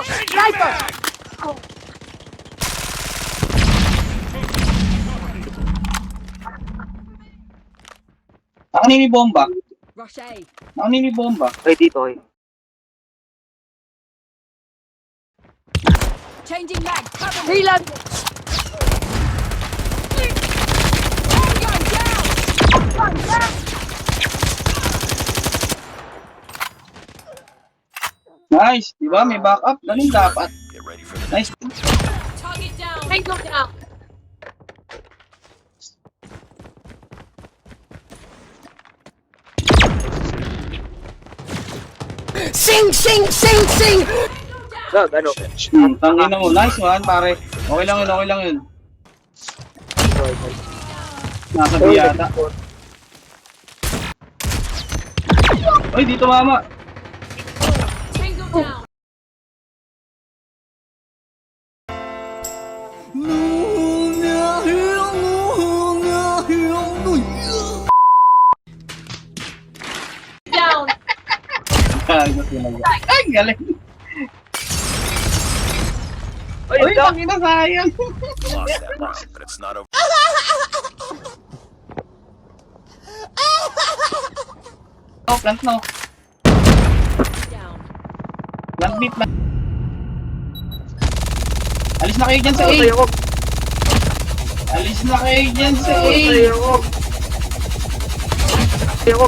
Sniper! Nakanini-bomba. Rush A. Nakanini-bomba. Ay, dito eh. Changing mag. Cover me. Reload! Tango down. Nice. Diba? May backup. Ganun dapat. Get ready for the Nice. Target down. Tango down! Sing, sing, sing, sing! Gag, ano? Tangina mo. Nice one, pare. Okay lang yun, okay lang yun. Nasa biyata. Uy, dito mama. Tango down. Down! Gago talaga. Ay, galing. Ay, Uy, gag! tangina sayang. lost that round, but it's not over. Oh, plant no. Down. Plant beat na. Alis na kayo dyan sa A. Ay, ako. Alis na kayo dyan sa A. Ay, ako. Ay, ako.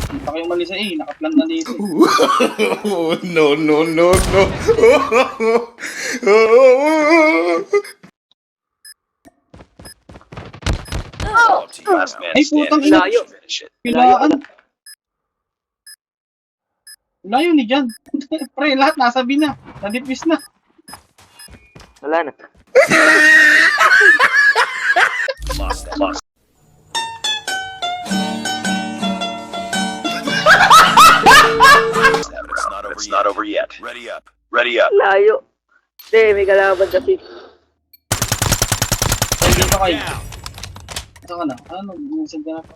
Punta kayong mali sa A. Nakaplant na dito. No, no, no, no. Up to you. Last man Ay, putang standing. ina. Finish it. Pilaan. Layo ni dyan. Pre, lahat nasa B na. Nadipis na. Wala na. Lost that. Lost. But it's not over yet. Ready up. Ready up. Layo. Hindi, may kalaban kasi. Ay, dito kayo. Ito ka na. Ano? Bumusag ka na pa.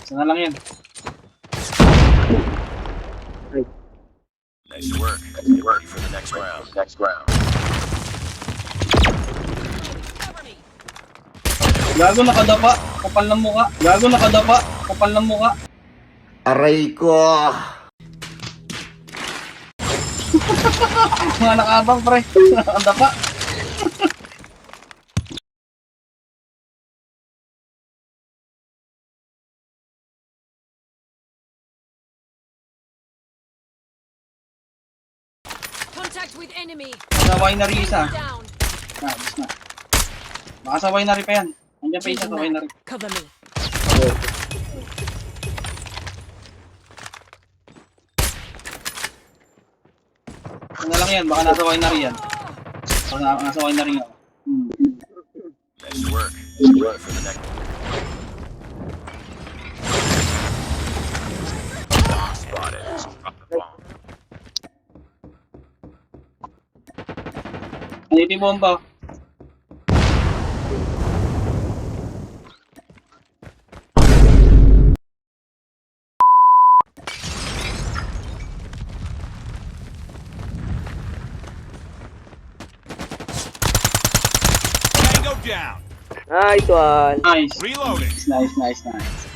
Isa na lang yan. Nice work. Get ready for the next round. Next round. Cover me. Gago nakadapa. Kapal ng muka. Gago nakadapa. Kapal ng muka. Aray ko. Mga nakabang pre. Nakadapa. Contact with enemy. Sa winery isa. Down. Nice na. Baka sa winery pa yan. Nandiyan pa isa sa winery. Cover me. Ano lang yan. Baka nasa winery yan. Baka nasa winery yan. Nice work. Get ready for the next. Spotted. Drop the bomb. Ano yung bomba? Tango down. Nice one. Nice. Reloading. Nice, nice, nice.